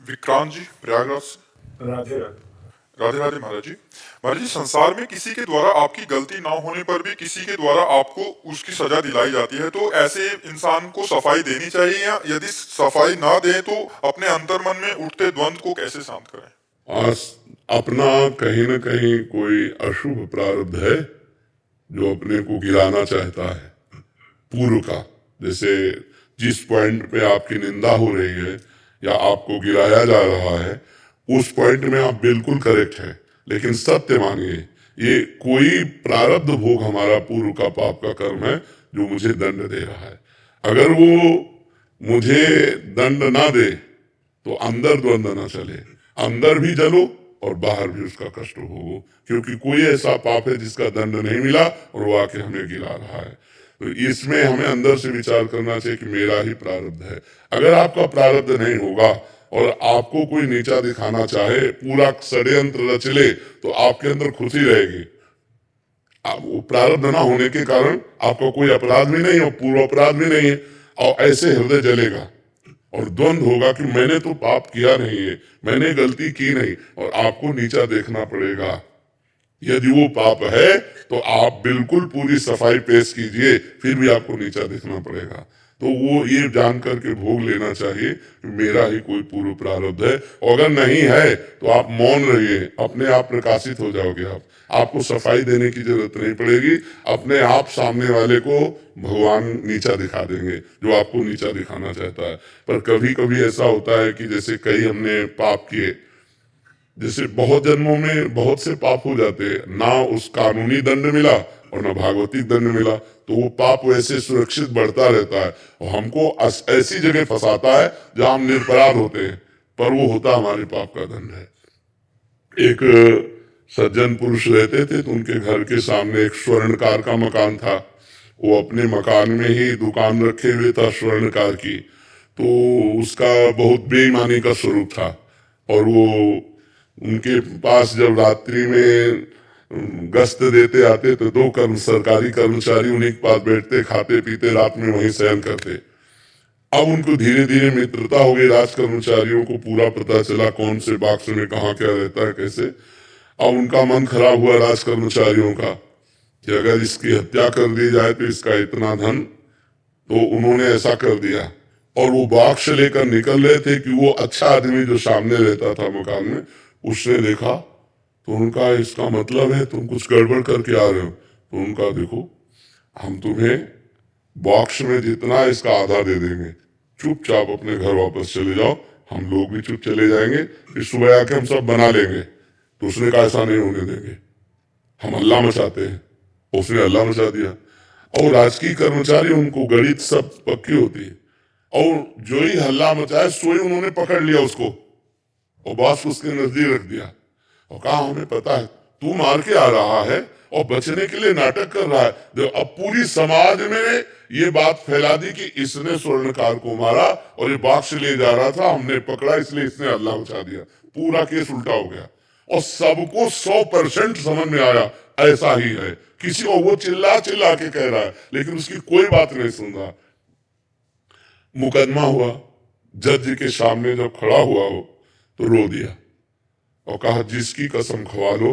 विक्रांत जी, प्रयागराज से। राधे राधे। राधे राधे महाराज जी। महाराज जी, संसार में किसी के द्वारा आपकी गलती ना होने पर भी किसी के द्वारा आपको उसकी सजा दिलाई जाती है, तो ऐसे इंसान को सफाई देनी चाहिए, या यदि सफाई ना दे तो अपने अंतर्मन में उठते द्वंद को कैसे शांत करें? आज अपना कहीं न कहीं कोई अशुभ प्रारब्ध है जो अपने को गिराना चाहता है पूर्व का। जैसे जिस पॉइंट पे आपकी निंदा हो रही है या आपको गिराया जा रहा है, उस पॉइंट में आप बिल्कुल करेक्ट है, लेकिन सत्य मानिए ये कोई प्रारब्ध भोग हमारा पूर्व का पाप का कर्म है जो मुझे दंड दे रहा है। अगर वो मुझे दंड ना दे तो अंदर द्वंद ना चले, अंदर भी जलो और बाहर भी उसका कष्ट हो, क्योंकि कोई ऐसा पाप है जिसका दंड नहीं मिला और वो आके हमें गिरा रहा है। तो इसमें हमें अंदर से विचार करना चाहिए कि मेरा ही प्रारब्ध है। अगर आपका प्रारब्ध नहीं होगा और आपको कोई नीचा दिखाना चाहे, पूरा षड्यंत्र रच ले, तो आपके अंदर खुशी रहेगी। वो प्रारब्ध ना होने के कारण आपका कोई अपराध भी नहीं और पूर्व अपराध भी नहीं है, और ऐसे हृदय जलेगा और द्वंद होगा कि मैंने तो पाप किया नहीं है, मैंने गलती की नहीं, और आपको नीचा देखना पड़ेगा। यदि वो पाप है तो आप बिल्कुल पूरी सफाई पेश कीजिए, फिर भी आपको नीचा देखना पड़ेगा। तो वो ये जान करके भोग लेना चाहिए कि मेरा ही कोई पूर्व प्रारब्ध है, और अगर नहीं है तो आप मौन रहिए, अपने आप प्रकाशित हो जाओगे। आपको सफाई देने की जरूरत नहीं पड़ेगी, अपने आप सामने वाले को भगवान नीचा दिखा देंगे जो आपको नीचा दिखाना चाहता है। पर कभी कभी ऐसा होता है कि जैसे कई हमने पाप किए, जैसे बहुत जन्मों में बहुत से पाप हो जाते हैं, ना उस कानूनी दंड मिला और ना भागवतिक दंड मिला, तो वो पाप वैसे सुरक्षित बढ़ता रहता है और हमको ऐसी जगह फंसाता है जहां हम निरपराध होते हैं, पर वो होता हमारे पाप का दंड है। एक सज्जन पुरुष रहते थे, तो उनके घर के सामने एक स्वर्णकार का मकान था। वो अपने मकान में ही दुकान रखे हुए था स्वर्णकार की, तो उसका बहुत बेईमानी का स्वरूप था। और वो उनके पास जब रात्रि में गश्त देते आते तो दो सरकारी कर्मचारी उन्हीं के पास बैठते, खाते पीते, रात में वहीं शयन करते। अब उनको धीरे धीरे मित्रता हो गई, राज कर्मचारियों को पूरा पता चला कौन से बाक्स में कहाँ क्या रहता है कैसे। अब उनका मन खराब हुआ राज कर्मचारियों का कि अगर इसकी हत्या कर दी जाए तो इसका इतना धन, तो उन्होंने ऐसा कर दिया। और वो बाक्स लेकर निकल रहे थे कि वो अच्छा आदमी जो सामने रहता था मकान में, उसने देखा, तो उनका इसका मतलब है तुम कुछ गड़बड़ करके आ रहे हो। तो उनका देखो, हम तुम्हें बॉक्स में जितना है इसका आधा दे देंगे, चुपचाप अपने घर वापस चले जाओ, हम लोग भी चुप चले जाएंगे, फिर सुबह आके हम सब बना लेंगे। तो उसने कहा ऐसा नहीं होने देंगे, हम हल्ला मचाते हैं। उसने हल्ला मचा दिया, और राजकीय कर्मचारी उनको गणित सब पक्की होती है, और जो ही हल्ला मचाया सो ही उन्होंने पकड़ लिया उसको और बॉस उसके नजदीक रख दिया और कहा हमें पता है तू मार के आ रहा है और बचने के लिए नाटक कर रहा है। अब पूरी समाज में ये बात फैला दी कि इसने स्वर्णकार को मारा और ये बाक्स ले जा रहा था, हमने पकड़ा इसलिए इसने हल्ला मचा दिया। पूरा केस उल्टा हो गया और सबको 100% समझ में आया ऐसा ही है। किसी को वो चिल्ला चिल्ला के कह रहा है लेकिन उसकी कोई बात नहीं सुन रहा। मुकदमा हुआ, जज के सामने जब खड़ा हुआ हो तो रो दिया और कहा जिसकी कसम खवा लो,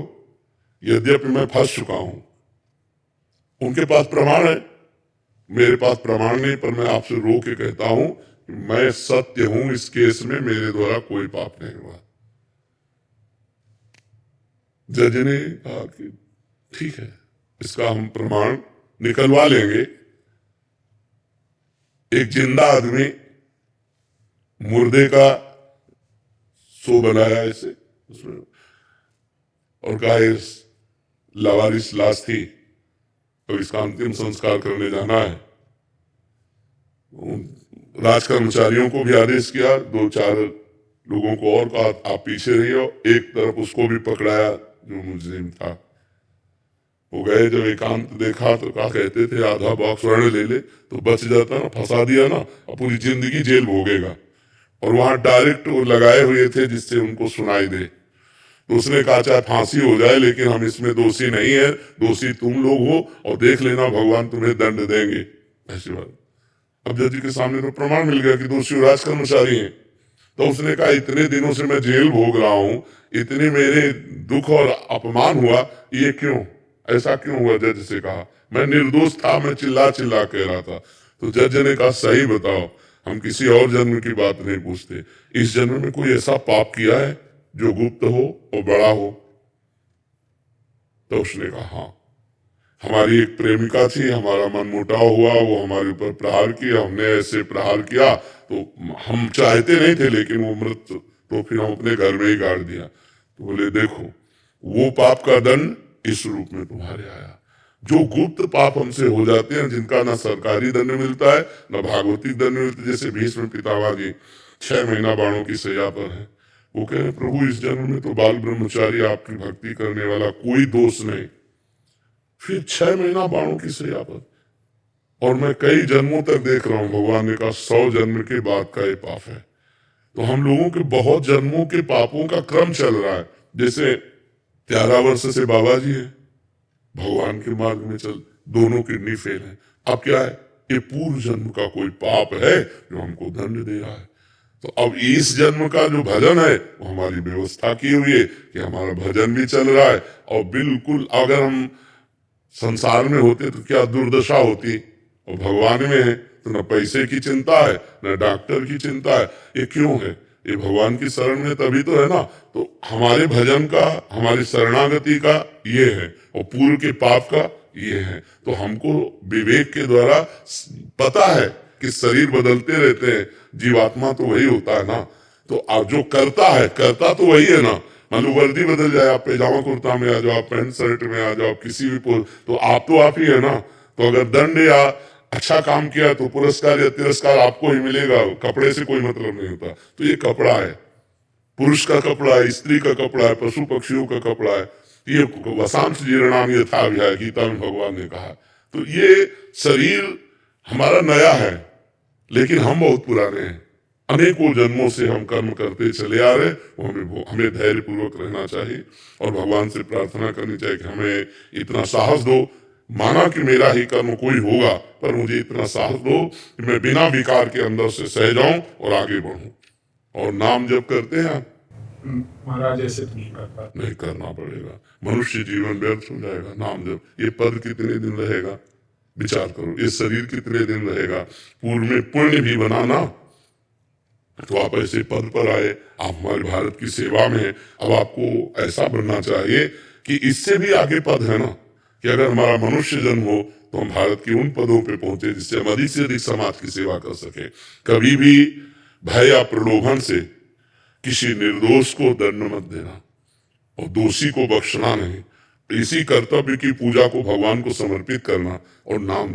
यद्यपि मैं फंस चुका हूं, उनके पास प्रमाण है, मेरे पास प्रमाण नहीं, पर मैं आपसे रो के कहता हूं कि मैं सत्य हूं, इस केस में मेरे द्वारा कोई पाप नहीं हुआ। जज ने कहा कि ठीक है, इसका हम प्रमाण निकलवा लेंगे। एक जिंदा आदमी मुर्दे का सो बनाया ऐसे उसमें और कहा लावारिस लाश थी, तो इसका अंतिम संस्कार करने जाना है। राज कर्मचारियों को भी आदेश किया, 2-4 लोगों को और कहा आप पीछे रहिए, एक तरफ उसको भी पकड़ाया जो मुजरिम था। वो गए, जब एकांत देखा तो कहा कहते थे आधा बॉक्स स्वर्ण ले ले तो बच जाता ना, फंसा दिया ना, अब पूरी जिंदगी जेल भोगेगा। और वहां डायरेक्ट वो लगाए हुए थे जिससे उनको सुनाई दे। तो उसने कहा चाहे फांसी हो जाए लेकिन हम इसमें दोषी नहीं है, दोषी तुम लोग हो और देख लेना भगवान तुम्हें दंड देंगे, ऐसी बात। अब जज के सामने तो प्रमाण मिल गया कि दोषी राज कर्मचारी हैं, तो उसने कहा इतने दिनों से मैं जेल भोग रहा हूं, इतने मेरे दुख और अपमान हुआ, ये क्यों, ऐसा क्यों हुआ? जज से कहा, मैं निर्दोष था, मैं चिल्ला चिल्ला कह रहा था। तो जज ने कहा सही बताओ, हम किसी और जन्म की बात नहीं पूछते, इस जन्म में कोई ऐसा पाप किया है जो गुप्त हो और बड़ा हो? तो उसने कहा हाँ, हमारी एक प्रेमिका थी, हमारा मनमुटाव हुआ, वो हमारे ऊपर प्रहार किया, हमने ऐसे प्रहार किया तो हम चाहते नहीं थे, लेकिन वो मृत, तो फिर हम अपने घर में ही गाड़ दिया। तो बोले देखो, वो पाप का दंड इस रूप में तुम्हारे आया। जो गुप्त पाप हमसे हो जाते हैं, जिनका ना सरकारी दंड मिलता है ना भागवतिक दंड मिलता है, जैसे भीष्म पितामह जी 6 महीना बाणों की सजा पर है, वो कह रहे प्रभु इस जन्म में तो बाल ब्रह्मचारी आपकी भक्ति करने वाला, कोई दोष नहीं, फिर 6 महीना बाणों की सजा पर, और मैं कई जन्मों तक देख रहा हूं, भगवान ने कहा 100 जन्म के बाद का ये पाप है। तो हम लोगों के बहुत जन्मों के पापों का क्रम चल रहा है। जैसे 11 वर्ष से बाबा जी हैं, भगवान के मार्ग में चल, दोनों किडनी फेल है। अब क्या है, ये पूर्व जन्म का कोई पाप है जो हमको दंड दे रहा है। तो अब इस जन्म का जो भजन है वो हमारी व्यवस्था की हुई है कि हमारा भजन भी चल रहा है, और बिल्कुल अगर हम संसार में होते तो क्या दुर्दशा होती, और भगवान में है तो न पैसे की चिंता है न डॉक्टर की चिंता है। ये क्यों है? ये भगवान की शरण में तभी तो है ना। तो हमारे भजन का, हमारी शरणागति का ये है, और पूर्व के पाप का ये है। तो हमको विवेक के द्वारा पता है कि शरीर बदलते रहते हैं, जीवात्मा तो वही होता है ना। तो अब जो करता है, करता तो वही है ना। मान लो वर्दी बदल जाए, आप पैजामा कुर्ता में आ जाओ, आप पैंट शर्ट में आ जाओ, आप किसी भी तो आप ही है ना। तो अगर दंड या अच्छा काम किया तो पुरस्कार या तिरस्कार आपको ही मिलेगा, कपड़े से कोई मतलब नहीं होता। तो ये कपड़ा है, पुरुष का कपड़ा है, स्त्री का कपड़ा है, पशु पक्षियों का कपड़ा है। ये वसांश जीर्णाम यथा विहाय, गीता में भगवान ने कहा। तो ये शरीर हमारा नया है, लेकिन हम बहुत पुराने हैं। अनेकों जन्मों से हम कर्म करते चले आ रहे, हमें धैर्य पूर्वक रहना चाहिए, और भगवान से प्रार्थना करनी चाहिए कि हमें इतना साहस दो। माना कि मेरा ही कर्म कोई होगा, पर मुझे इतना साहस दो कि मैं बिना विकार के अंदर से सह जाऊं और आगे बढ़ूं। और नाम जब करते हैं महाराज ऐसे तो नहीं करता, नहीं करना पड़ेगा, मनुष्य जीवन व्यर्थ हो जाएगा। नाम जब, ये पद कितने दिन रहेगा, विचार करो, ये शरीर कितने दिन रहेगा। पूर्व में पुण्य भी बनाना, तो आप ऐसे पद पर आए, आप हमारे भारत की सेवा में हैं। अब आपको ऐसा बनना चाहिए कि इससे भी आगे पद है ना, कि अगर हमारा मनुष्य जन्म हो तो हम भारत के उन पदों पे पहुंचे जिससे हम अधिक से अधिक समाज की सेवा कर सके। कभी भी भय या प्रलोभन से किसी निर्दोष को दंड मत देना, और दोषी को बख्शना नहीं। इसी कर्तव्य की पूजा को भगवान को समर्पित करना और नाम